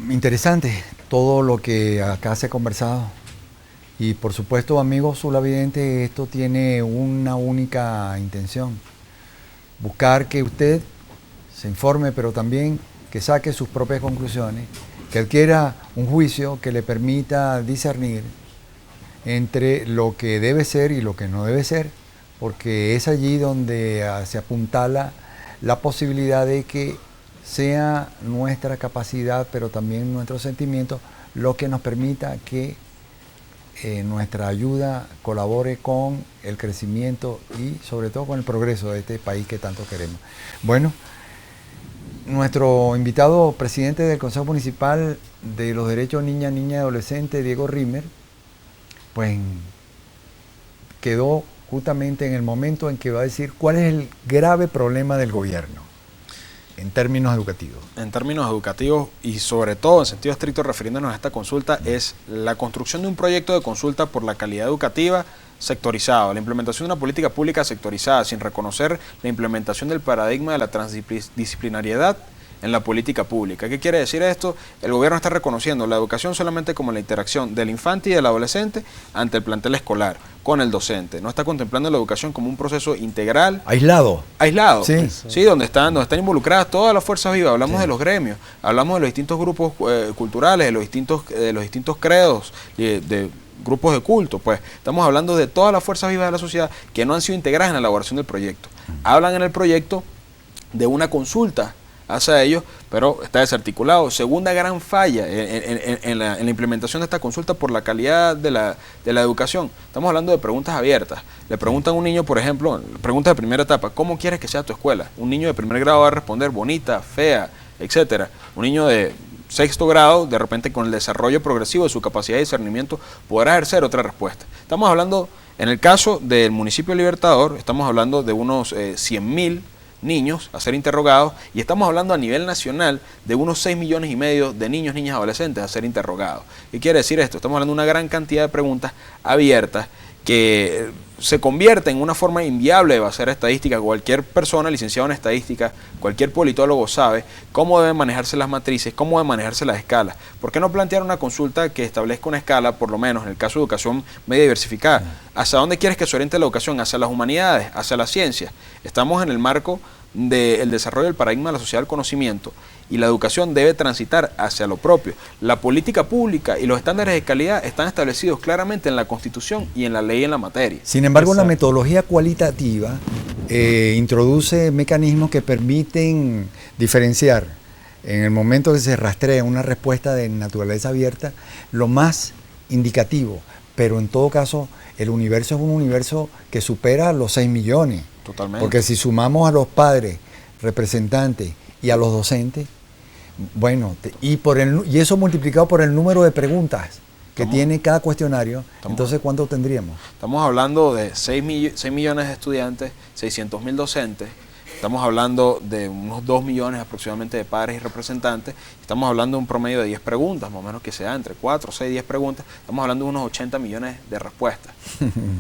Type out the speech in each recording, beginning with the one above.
Interesante todo lo que acá se ha conversado y por supuesto, amigos sulavidentes, esto tiene una única intención: buscar que usted se informe, pero también que saque sus propias conclusiones, que adquiera un juicio que le permita discernir entre lo que debe ser y lo que no debe ser, porque es allí donde se apuntala la posibilidad de que sea nuestra capacidad, pero también nuestros sentimientos, lo que nos permita que nuestra ayuda colabore con el crecimiento y sobre todo con el progreso de este país que tanto queremos. Bueno, nuestro invitado presidente del Consejo Municipal de los Derechos Niña, Niña y Adolescente, Diego Rimmer, pues quedó justamente en el momento en que va a decir cuál es el grave problema del gobierno en términos educativos. En términos educativos y sobre todo en sentido estricto refiriéndonos a esta consulta es la construcción de un proyecto de consulta por la calidad educativa sectorizado, la implementación de una política pública sectorizada sin reconocer la implementación del paradigma de la transdisciplinariedad en la política pública. ¿Qué quiere decir esto? El gobierno está reconociendo la educación solamente como la interacción del infante y del adolescente ante el plantel escolar, con el docente. No está contemplando la educación como un proceso integral. Aislado. Sí, sí, donde están involucradas todas las fuerzas vivas. Hablamos de los gremios, hablamos de los distintos grupos culturales, de los distintos credos, de grupos de culto. Pues estamos hablando de todas las fuerzas vivas de la sociedad que no han sido integradas en la elaboración del proyecto. Hablan en el proyecto de una consulta hacia ellos, pero está desarticulado. Segunda gran falla en la implementación de esta consulta por la calidad de la educación. Estamos hablando de preguntas abiertas. Le preguntan a un niño, por ejemplo, preguntas de primera etapa: ¿cómo quieres que sea tu escuela? Un niño de primer grado va a responder bonita, fea, etcétera. Un niño de sexto grado, de repente con el desarrollo progresivo de su capacidad de discernimiento, podrá ejercer otra respuesta. Estamos hablando, en el caso del municipio de Libertador, estamos hablando de unos 100.000 niños a ser interrogados, y estamos hablando a nivel nacional de unos 6,5 millones de niños, niñas, adolescentes a ser interrogados. ¿Qué quiere decir esto? Estamos hablando de una gran cantidad de preguntas abiertas que se convierte en una forma inviable de basar estadística. Cualquier persona licenciada en estadística, cualquier politólogo sabe cómo deben manejarse las matrices, cómo deben manejarse las escalas. ¿Por qué no plantear una consulta que establezca una escala, por lo menos en el caso de educación media diversificada? ¿Hacia dónde quieres que se oriente la educación? ¿Hacia las humanidades? ¿Hacia las ciencias? Estamos en el marco del desarrollo del paradigma de la sociedad del conocimiento, y la educación debe transitar hacia lo propio. La política pública y los estándares de calidad están establecidos claramente en la Constitución y en la ley en la materia. Sin embargo, la metodología cualitativa introduce mecanismos que permiten diferenciar, en el momento que se rastrea una respuesta de naturaleza abierta, lo más indicativo. Pero en todo caso, el universo es un universo que supera los 6 millones. Totalmente. Porque si sumamos a los padres, representantes y a los docentes, bueno, y eso multiplicado por el número de preguntas que tiene cada cuestionario, entonces ¿cuánto tendríamos? Estamos hablando de 6 millones de estudiantes, 600.000 docentes. Estamos hablando de unos 2 millones aproximadamente de padres y representantes. Estamos hablando de un promedio de 10 preguntas, más o menos que sea entre 4, 6, 10 preguntas. Estamos hablando de unos 80 millones de respuestas.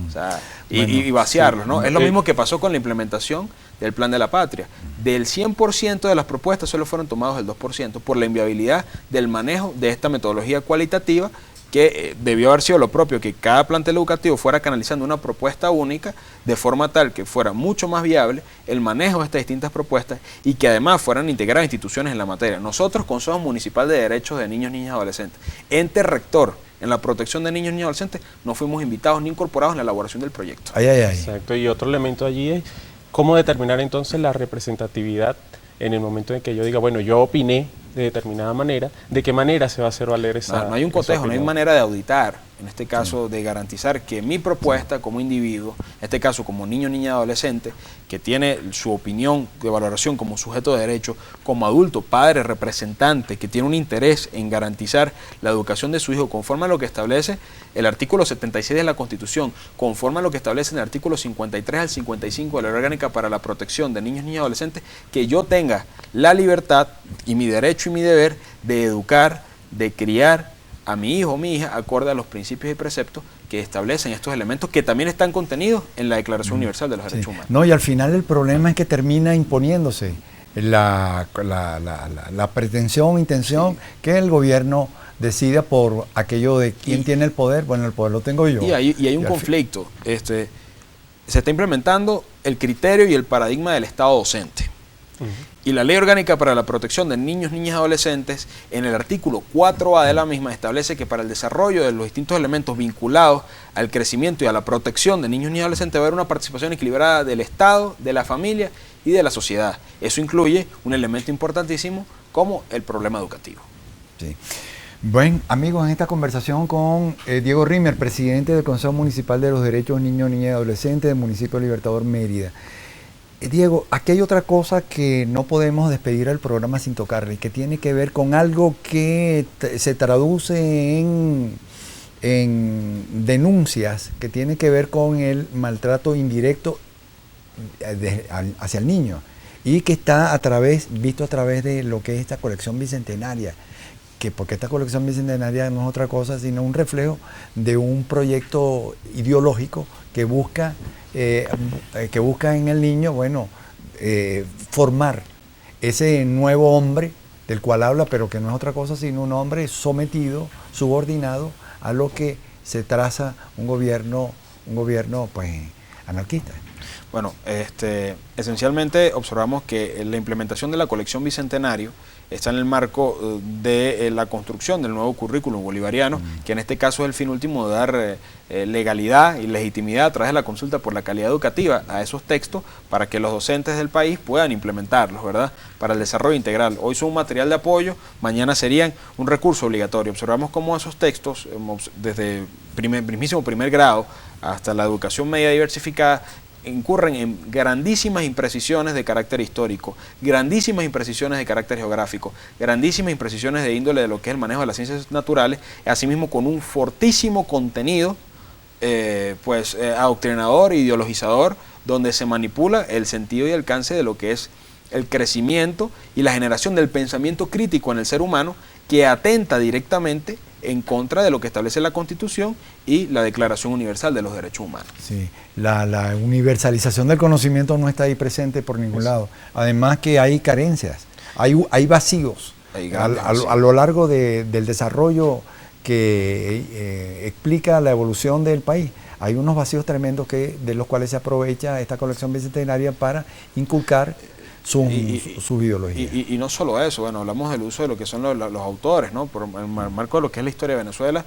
O sea, bueno, y vaciarlos, ¿no? Es lo mismo que pasó con la implementación del Plan de la Patria. Del 100% de las propuestas solo fueron tomados el 2% por la inviabilidad del manejo de esta metodología cualitativa, que debió haber sido lo propio, que cada plantel educativo fuera canalizando una propuesta única de forma tal que fuera mucho más viable el manejo de estas distintas propuestas y que además fueran integradas instituciones en la materia. Nosotros, Consejo Municipal de Derechos de Niños, Niñas y Adolescentes, ente rector en la protección de niños, niñas y adolescentes, no fuimos invitados ni incorporados en la elaboración del proyecto. Exacto, y otro elemento allí es cómo determinar entonces la representatividad en el momento en que yo diga, bueno, yo opiné de determinada manera, ¿de qué manera se va a hacer valer esa No hay un cotejo, no hay manera de auditar, en este caso de garantizar que mi propuesta como individuo, en este caso como niño, niña, adolescente, que tiene su opinión de valoración como sujeto de derecho, como adulto, padre, representante, que tiene un interés en garantizar la educación de su hijo conforme a lo que establece el artículo 76 de la Constitución, conforme a lo que establece en el artículo 53 al 55 de la Ley Orgánica para la Protección de Niños, Niñas y Adolescentes, que yo tenga la libertad y mi derecho y mi deber de educar, de criar a mi hijo o mi hija acorde a los principios y preceptos que establecen estos elementos que también están contenidos en la Declaración Universal de los Derechos Humanos. No, y al final el problema es que termina imponiéndose la pretensión, intención que el gobierno decida por aquello de quién tiene el poder. Bueno, el poder lo tengo yo. Y hay un conflicto. Se está implementando el criterio y el paradigma del Estado docente. Y la Ley Orgánica para la Protección de Niños, Niñas y Adolescentes, en el artículo 4A de la misma, establece que para el desarrollo de los distintos elementos vinculados al crecimiento y a la protección de niños, niñas y adolescentes va a haber una participación equilibrada del Estado, de la familia y de la sociedad. Eso incluye un elemento importantísimo como el problema educativo. Sí. Bueno, amigos, en esta conversación con Diego Rimmer, presidente del Consejo Municipal de los Derechos Niños, Niñas y Adolescentes del municipio de Libertador Mérida. Diego, aquí hay otra cosa que no podemos despedir al programa sin tocarle, que tiene que ver con algo que se traduce en denuncias, que tiene que ver con el maltrato indirecto hacia el niño y que está visto a través de lo que es esta colección bicentenaria, porque esta colección bicentenaria no es otra cosa sino un reflejo de un proyecto ideológico que busca en el niño, formar ese nuevo hombre del cual habla, pero que no es otra cosa sino un hombre sometido, subordinado a lo que se traza un gobierno pues anarquista. Bueno, esencialmente observamos que la implementación de la colección Bicentenario está en el marco de la construcción del nuevo currículum bolivariano, que en este caso es el fin último de dar legalidad y legitimidad a través de la consulta por la calidad educativa a esos textos para que los docentes del país puedan implementarlos, ¿verdad?, para el desarrollo integral. Hoy son un material de apoyo, mañana serían un recurso obligatorio. Observamos cómo esos textos, desde mismísimo primer grado hasta la educación media diversificada, incurren en grandísimas imprecisiones de carácter histórico, grandísimas imprecisiones de carácter geográfico, grandísimas imprecisiones de índole de lo que es el manejo de las ciencias naturales, asimismo con un fortísimo contenido adoctrinador e ideologizador, donde se manipula el sentido y alcance de lo que es el crecimiento y la generación del pensamiento crítico en el ser humano, que atenta directamente en contra de lo que establece la Constitución y la Declaración Universal de los Derechos Humanos. Sí, la universalización del conocimiento no está ahí presente por ningún lado. Además que hay carencias, hay vacíos a lo largo del desarrollo que explica la evolución del país. Hay unos vacíos tremendos de los cuales se aprovecha esta colección bicentenaria para inculcar su ideología. Y no solo eso, bueno, hablamos del uso de lo que son los autores, ¿no? Por el marco de lo que es la historia de Venezuela,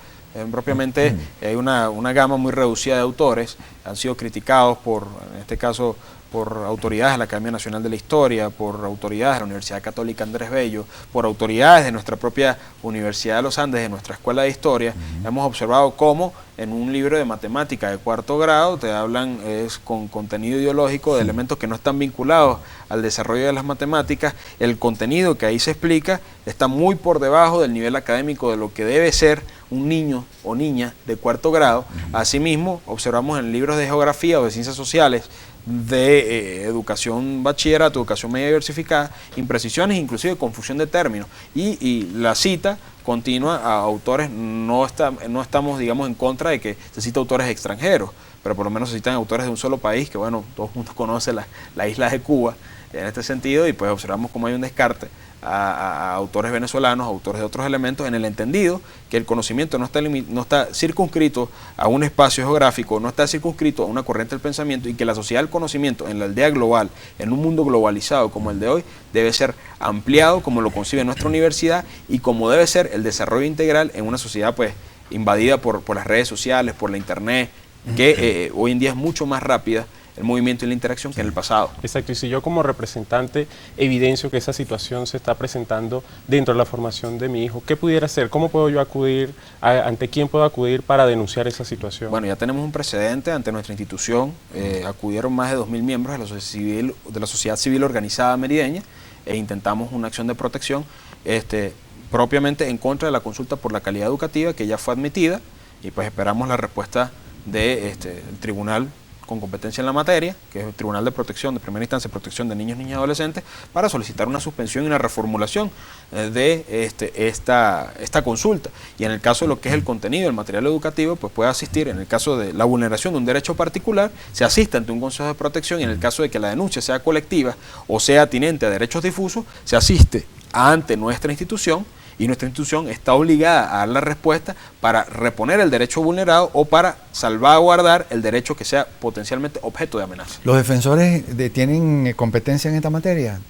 propiamente hay una gama muy reducida de autores, han sido criticados en este caso, por autoridades de la Academia Nacional de la Historia, por autoridades de la Universidad Católica Andrés Bello, por autoridades de nuestra propia Universidad de los Andes, de nuestra Escuela de Historia. Hemos observado cómo en un libro de matemática de cuarto grado te hablan con contenido ideológico de elementos que no están vinculados al desarrollo de las matemáticas. El contenido que ahí se explica está muy por debajo del nivel académico de lo que debe ser un niño o niña de cuarto grado. Asimismo, observamos en libros de geografía o de ciencias sociales, de educación bachillerato, educación media diversificada, imprecisiones, inclusive confusión de términos, y la cita continua a autores. No estamos, digamos, en contra de que se cita autores extranjeros, pero por lo menos se citan autores de un solo país, que bueno, todo el mundo conoce la isla de Cuba en este sentido, y pues observamos cómo hay un descarte a autores venezolanos, autores de otros elementos, en el entendido que el conocimiento no está circunscrito a un espacio geográfico, no está circunscrito a una corriente del pensamiento, y que la sociedad del conocimiento en la aldea global, en un mundo globalizado como el de hoy, debe ser ampliado como lo concibe nuestra universidad y como debe ser el desarrollo integral en una sociedad pues invadida por las redes sociales, por la internet, que hoy en día es mucho más rápida el movimiento y la interacción que en el pasado. Exacto, y si yo como representante evidencio que esa situación se está presentando dentro de la formación de mi hijo, ¿qué pudiera hacer? ¿Cómo puedo yo acudir? ¿Ante quién puedo acudir para denunciar esa situación? Bueno, ya tenemos un precedente ante nuestra institución. Acudieron más de 2.000 miembros de la sociedad civil organizada merideña e intentamos una acción de protección propiamente en contra de la consulta por la calidad educativa, que ya fue admitida, y pues esperamos la respuesta del Tribunal con competencia en la materia, que es el Tribunal de Protección, de Primera Instancia de Protección de Niños, Niñas y Adolescentes, para solicitar una suspensión y una reformulación de esta consulta. Y en el caso de lo que es el contenido, el material educativo, pues puede asistir, en el caso de la vulneración de un derecho particular, se asiste ante un consejo de protección, y en el caso de que la denuncia sea colectiva o sea atinente a derechos difusos, se asiste ante nuestra institución, y nuestra institución está obligada a dar la respuesta para reponer el derecho vulnerado o para salvaguardar el derecho que sea potencialmente objeto de amenaza. ¿Los defensores tienen competencia en esta materia?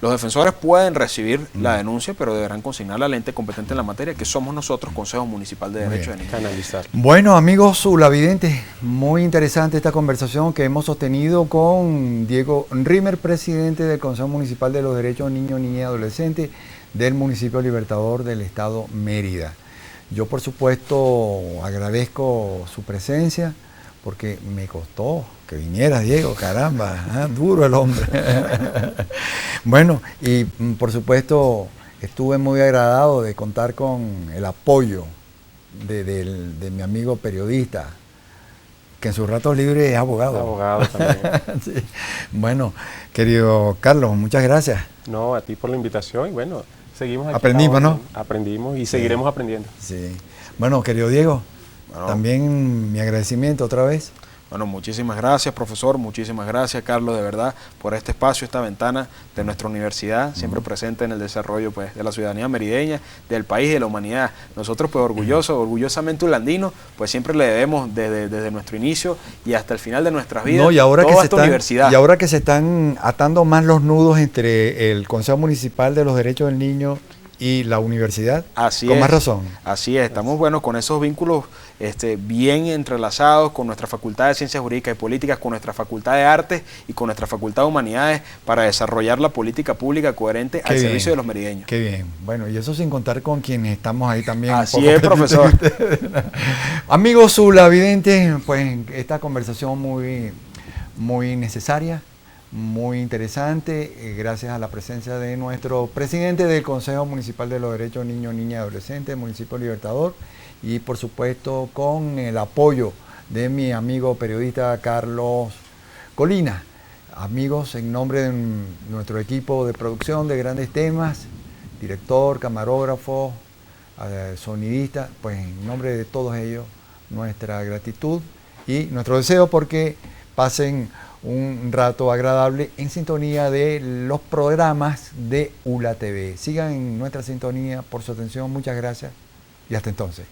Los defensores pueden recibir la denuncia, pero deberán consignarla al ente competente en la materia, que somos nosotros, Consejo Municipal de Derechos de Niños. Canalizar. Bueno, amigos sulavidentes, muy interesante esta conversación que hemos sostenido con Diego Rimmer, presidente del Consejo Municipal de los Derechos de Niños, Niñas y Adolescentes del municipio Libertador del estado Mérida. Yo, por supuesto, agradezco su presencia, porque me costó que viniera Diego, caramba, duro el hombre. Bueno, y por supuesto estuve muy agradado de contar con el apoyo de mi amigo periodista, que en sus ratos libres es abogado. Abogado también. Sí. Bueno, querido Carlos, muchas gracias. No, a ti por la invitación y bueno, seguimos aquí. Aprendimos, ¿no? Aprendimos y seguiremos aprendiendo. Sí. Bueno, querido Diego, Bueno. también mi agradecimiento otra vez. Bueno, muchísimas gracias, profesor, muchísimas gracias, Carlos, de verdad, por este espacio, esta ventana de nuestra universidad, siempre presente en el desarrollo, pues, de la ciudadanía merideña, del país y de la humanidad. Nosotros, pues, orgullosamente holandinos, pues siempre le debemos desde nuestro inicio y hasta el final de nuestras vidas, No, y ahora toda esta universidad. Y ahora que se están atando más los nudos entre el Consejo Municipal de los Derechos del Niño y la universidad, Así con es, más razón. Así es, estamos bueno con esos vínculos bien entrelazados con nuestra Facultad de Ciencias Jurídicas y Políticas, con nuestra Facultad de Artes y con nuestra Facultad de Humanidades para desarrollar la política pública coherente al servicio de los merideños. Qué bien. Bueno, y eso sin contar con quienes estamos ahí también. Así es, profesor. Amigos sulavidentes, pues esta conversación muy necesaria, muy interesante, gracias a la presencia de nuestro presidente del Consejo Municipal de los Derechos de Niños, Niñas y Adolescentes, municipio Libertador, y por supuesto con el apoyo de mi amigo periodista Carlos Colina. Amigos, en nombre de nuestro equipo de producción de Grandes Temas, director, camarógrafo, sonidista, pues en nombre de todos ellos, nuestra gratitud y nuestro deseo porque pasen un rato agradable en sintonía de los programas de ULA TV. Sigan en nuestra sintonía, por su atención, muchas gracias y hasta entonces.